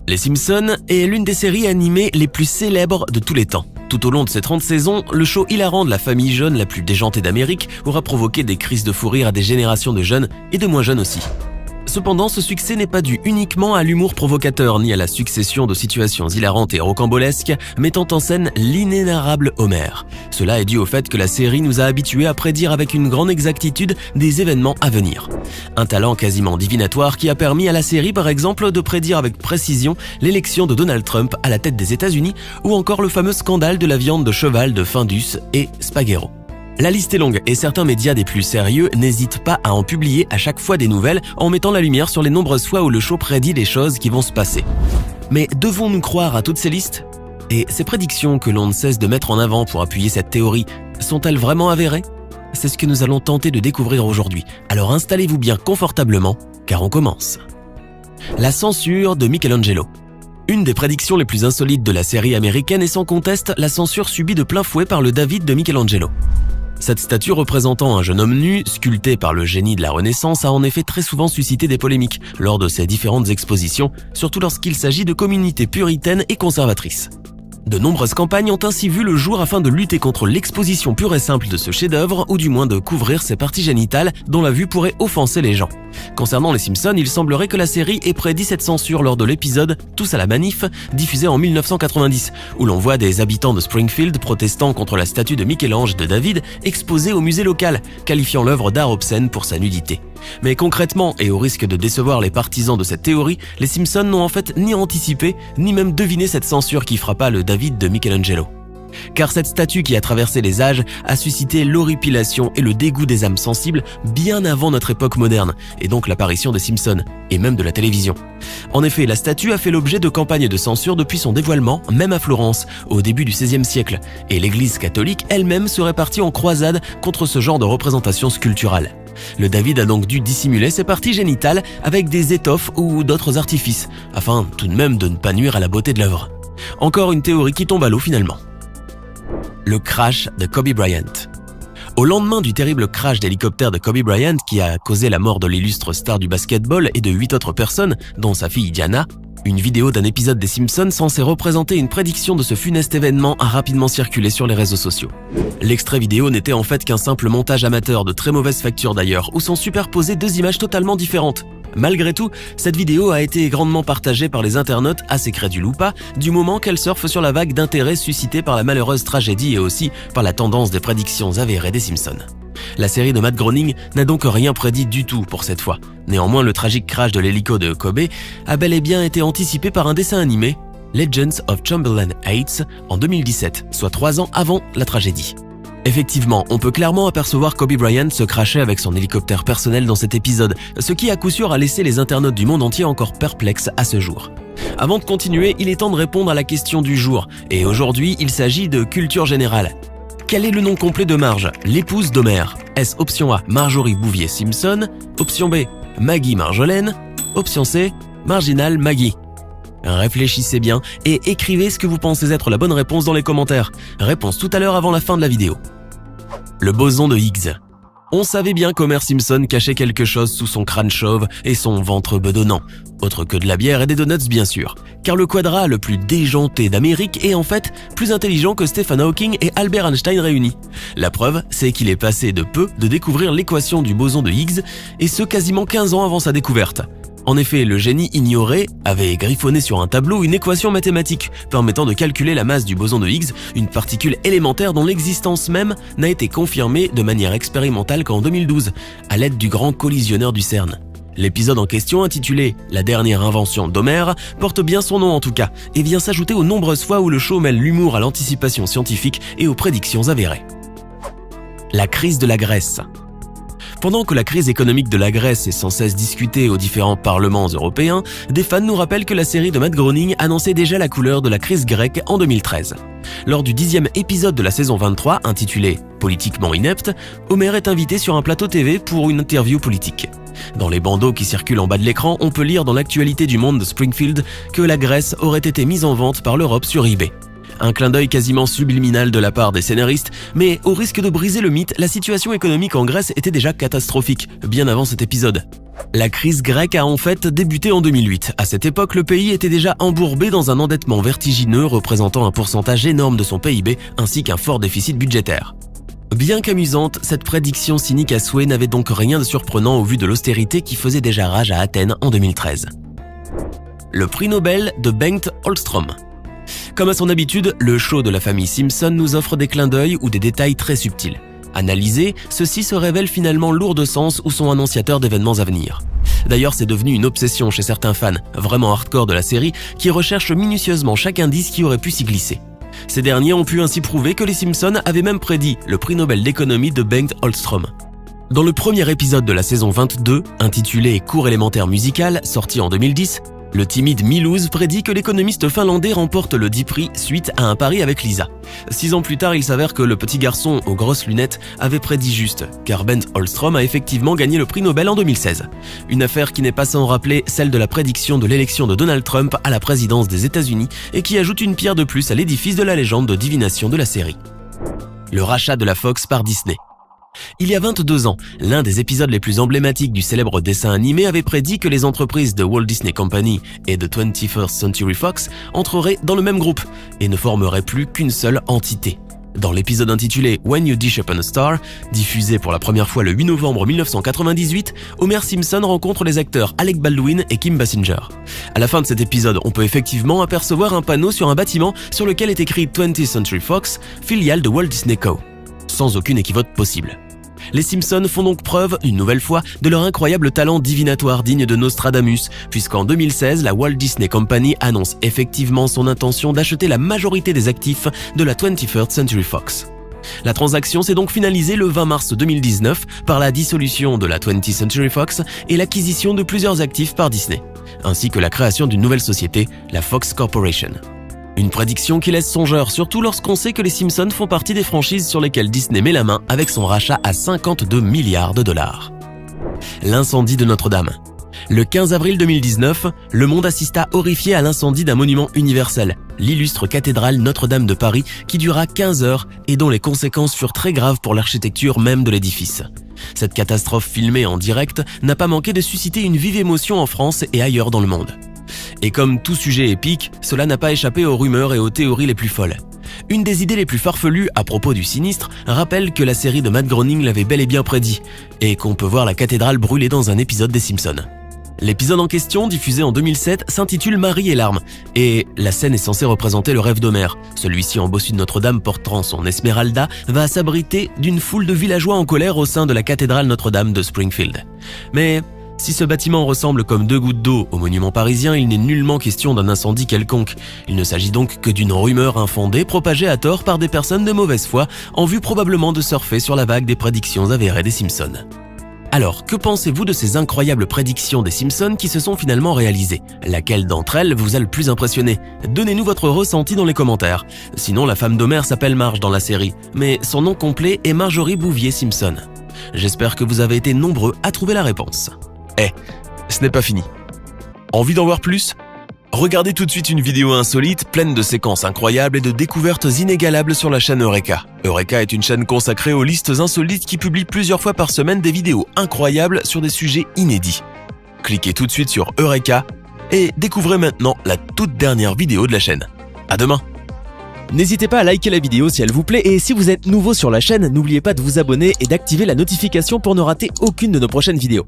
Les Simpsons est l'une des séries animées les plus célèbres de tous les temps. Tout au long de ses 30 saisons, le show hilarant de la famille jaune la plus déjantée d'Amérique aura provoqué des crises de fou rire à des générations de jeunes et de moins jeunes aussi. Cependant, ce succès n'est pas dû uniquement à l'humour provocateur ni à la succession de situations hilarantes et rocambolesques mettant en scène l'inénarrable Homer. Cela est dû au fait que la série nous a habitués à prédire avec une grande exactitude des événements à venir. Un talent quasiment divinatoire qui a permis à la série par exemple de prédire avec précision l'élection de Donald Trump à la tête des États-Unis ou encore le fameux scandale de la viande de cheval de Findus et Spaghetti. La liste est longue et certains médias des plus sérieux n'hésitent pas à en publier à chaque fois des nouvelles en mettant la lumière sur les nombreuses fois où le show prédit les choses qui vont se passer. Mais devons-nous croire à toutes ces listes ? Et ces prédictions que l'on ne cesse de mettre en avant pour appuyer cette théorie, sont-elles vraiment avérées ? C'est ce que nous allons tenter de découvrir aujourd'hui. Alors installez-vous bien confortablement, car on commence. La censure de Michelangelo. Une des prédictions les plus insolites de la série américaine est sans conteste la censure subie de plein fouet par le David de Michelangelo. Cette statue représentant un jeune homme nu, sculpté par le génie de la Renaissance, a en effet très souvent suscité des polémiques lors de ses différentes expositions, surtout lorsqu'il s'agit de communautés puritaines et conservatrices. De nombreuses campagnes ont ainsi vu le jour afin de lutter contre l'exposition pure et simple de ce chef-d'œuvre ou du moins de couvrir ses parties génitales dont la vue pourrait offenser les gens. Concernant les Simpsons, il semblerait que la série ait prédit cette censure lors de l'épisode « Tous à la manif » diffusé en 1990, où l'on voit des habitants de Springfield protestant contre la statue de Michel-Ange de David exposée au musée local, qualifiant l'œuvre d'art obscène pour sa nudité. Mais concrètement, et au risque de décevoir les partisans de cette théorie, les Simpsons n'ont en fait ni anticipé, ni même deviné cette censure qui frappa le David de Michelangelo. Car cette statue qui a traversé les âges a suscité l'horripilation et le dégoût des âmes sensibles bien avant notre époque moderne, et donc l'apparition des Simpsons, et même de la télévision. En effet, la statue a fait l'objet de campagnes de censure depuis son dévoilement, même à Florence, au début du XVIe siècle, et l'Église catholique elle-même serait partie en croisade contre ce genre de représentation sculpturale. Le David a donc dû dissimuler ses parties génitales avec des étoffes ou d'autres artifices, afin tout de même de ne pas nuire à la beauté de l'œuvre. Encore une théorie qui tombe à l'eau finalement. Le crash de Kobe Bryant. Au lendemain du terrible crash d'hélicoptère de Kobe Bryant qui a causé la mort de l'illustre star du basketball et de 8 autres personnes, dont sa fille Diana, une vidéo d'un épisode des Simpsons censée représenter une prédiction de ce funeste événement a rapidement circulé sur les réseaux sociaux. L'extrait vidéo n'était en fait qu'un simple montage amateur de très mauvaise facture d'ailleurs, où sont superposées deux images totalement différentes. Malgré tout, cette vidéo a été grandement partagée par les internautes assez crédules ou pas, du moment qu'elle surfe sur la vague d'intérêt suscitée par la malheureuse tragédie et aussi par la tendance des prédictions avérées des Simpsons. La série de Matt Groening n'a donc rien prédit du tout pour cette fois. Néanmoins, le tragique crash de l'hélico de Kobe a bel et bien été anticipé par un dessin animé, Legends of Chamberlain Heights, en 2017, soit 3 ans avant la tragédie. Effectivement, on peut clairement apercevoir Kobe Bryant se crasher avec son hélicoptère personnel dans cet épisode, ce qui à coup sûr a laissé les internautes du monde entier encore perplexes à ce jour. Avant de continuer, il est temps de répondre à la question du jour, et aujourd'hui il s'agit de culture générale. Quel est le nom complet de Marge, l'épouse d'Homer ? Est-ce option A, Marjorie Bouvier Simpson, option B, Maggie Marjolaine, option C, Marginal Maggie ? Réfléchissez bien et écrivez ce que vous pensez être la bonne réponse dans les commentaires. Réponse tout à l'heure avant la fin de la vidéo. Le boson de Higgs. On savait bien qu'Homer Simpson cachait quelque chose sous son crâne chauve et son ventre bedonnant. Autre que de la bière et des donuts bien sûr. Car le quadra le plus déjanté d'Amérique est en fait plus intelligent que Stephen Hawking et Albert Einstein réunis. La preuve, c'est qu'il est passé de peu de découvrir l'équation du boson de Higgs, et ce quasiment 15 ans avant sa découverte. En effet, le génie ignoré avait griffonné sur un tableau une équation mathématique permettant de calculer la masse du boson de Higgs, une particule élémentaire dont l'existence même n'a été confirmée de manière expérimentale qu'en 2012, à l'aide du grand collisionneur du CERN. L'épisode en question, intitulé « La dernière invention d'Homer », porte bien son nom en tout cas, et vient s'ajouter aux nombreuses fois où le show mêle l'humour à l'anticipation scientifique et aux prédictions avérées. La crise de la Grèce. Pendant que la crise économique de la Grèce est sans cesse discutée aux différents parlements européens, des fans nous rappellent que la série de Matt Groening annonçait déjà la couleur de la crise grecque en 2013. Lors du 10e épisode de la saison 23, intitulé « Politiquement inepte », Homer est invité sur un plateau TV pour une interview politique. Dans les bandeaux qui circulent en bas de l'écran, on peut lire dans l'actualité du monde de Springfield que la Grèce aurait été mise en vente par l'Europe sur eBay. Un clin d'œil quasiment subliminal de la part des scénaristes, mais au risque de briser le mythe, la situation économique en Grèce était déjà catastrophique, bien avant cet épisode. La crise grecque a en fait débuté en 2008. À cette époque, le pays était déjà embourbé dans un endettement vertigineux représentant un pourcentage énorme de son PIB ainsi qu'un fort déficit budgétaire. Bien qu'amusante, cette prédiction cynique à souhait n'avait donc rien de surprenant au vu de l'austérité qui faisait déjà rage à Athènes en 2013. Le prix Nobel de Bengt Holmström. Comme à son habitude, le show de la famille Simpson nous offre des clins d'œil ou des détails très subtils. Analysés, ceux-ci se révèlent finalement lourds de sens ou sont annonciateurs d'événements à venir. D'ailleurs, c'est devenu une obsession chez certains fans, vraiment hardcore de la série, qui recherchent minutieusement chaque indice qui aurait pu s'y glisser. Ces derniers ont pu ainsi prouver que les Simpsons avaient même prédit le prix Nobel d'économie de Bengt Holmström. Dans le premier épisode de la saison 22, intitulé Cours élémentaire musical, sorti en 2010, le timide Milouz prédit que l'économiste finlandais remporte le 10 prix suite à un pari avec Lisa. 6 ans plus tard, il s'avère que le petit garçon aux grosses lunettes avait prédit juste, car Bengt Holmström a effectivement gagné le prix Nobel en 2016. Une affaire qui n'est pas sans rappeler celle de la prédiction de l'élection de Donald Trump à la présidence des États-Unis et qui ajoute une pierre de plus à l'édifice de la légende de divination de la série. Le rachat de la Fox par Disney. Il y a 22 ans, l'un des épisodes les plus emblématiques du célèbre dessin animé avait prédit que les entreprises de Walt Disney Company et de 21st Century Fox entreraient dans le même groupe et ne formeraient plus qu'une seule entité. Dans l'épisode intitulé When You Dish Upon a Star, diffusé pour la première fois le 8 novembre 1998, Homer Simpson rencontre les acteurs Alec Baldwin et Kim Basinger. À la fin de cet épisode, on peut effectivement apercevoir un panneau sur un bâtiment sur lequel est écrit 20th Century Fox, filiale de Walt Disney Co. Sans aucune équivoque possible. Les Simpsons font donc preuve, une nouvelle fois, de leur incroyable talent divinatoire digne de Nostradamus, puisqu'en 2016, la Walt Disney Company annonce effectivement son intention d'acheter la majorité des actifs de la 21st Century Fox. La transaction s'est donc finalisée le 20 mars 2019 par la dissolution de la 20th Century Fox et l'acquisition de plusieurs actifs par Disney, ainsi que la création d'une nouvelle société, la Fox Corporation. Une prédiction qui laisse songeur, surtout lorsqu'on sait que les Simpsons font partie des franchises sur lesquelles Disney met la main avec son rachat à 52 milliards de dollars. L'incendie de Notre-Dame. Le 15 avril 2019, le monde assista horrifié à l'incendie d'un monument universel, l'illustre cathédrale Notre-Dame de Paris, qui dura 15 heures et dont les conséquences furent très graves pour l'architecture même de l'édifice. Cette catastrophe filmée en direct n'a pas manqué de susciter une vive émotion en France et ailleurs dans le monde. Et comme tout sujet épique, cela n'a pas échappé aux rumeurs et aux théories les plus folles. Une des idées les plus farfelues à propos du sinistre rappelle que la série de Matt Groening l'avait bel et bien prédit, et qu'on peut voir la cathédrale brûler dans un épisode des Simpsons. L'épisode en question, diffusé en 2007, s'intitule Marie et l'arme, et la scène est censée représenter le rêve d'Homère. Celui-ci en bossu de Notre-Dame portant son Esmeralda va s'abriter d'une foule de villageois en colère au sein de la cathédrale Notre-Dame de Springfield. Mais si ce bâtiment ressemble comme deux gouttes d'eau au monument parisien, il n'est nullement question d'un incendie quelconque. Il ne s'agit donc que d'une rumeur infondée propagée à tort par des personnes de mauvaise foi en vue probablement de surfer sur la vague des prédictions avérées des Simpsons. Alors, que pensez-vous de ces incroyables prédictions des Simpsons qui se sont finalement réalisées? Laquelle d'entre elles vous a le plus impressionné? Donnez-nous votre ressenti dans les commentaires. Sinon, la femme d'Homer s'appelle Marge dans la série, mais son nom complet est Marjorie Bouvier Simpson. J'espère que vous avez été nombreux à trouver la réponse. Ce n'est pas fini. Envie d'en voir plus? Regardez tout de suite une vidéo insolite, pleine de séquences incroyables et de découvertes inégalables sur la chaîne Eureka. Eureka est une chaîne consacrée aux listes insolites qui publie plusieurs fois par semaine des vidéos incroyables sur des sujets inédits. Cliquez tout de suite sur Eureka et découvrez maintenant la toute dernière vidéo de la chaîne. À demain! N'hésitez pas à liker la vidéo si elle vous plaît et si vous êtes nouveau sur la chaîne, n'oubliez pas de vous abonner et d'activer la notification pour ne rater aucune de nos prochaines vidéos.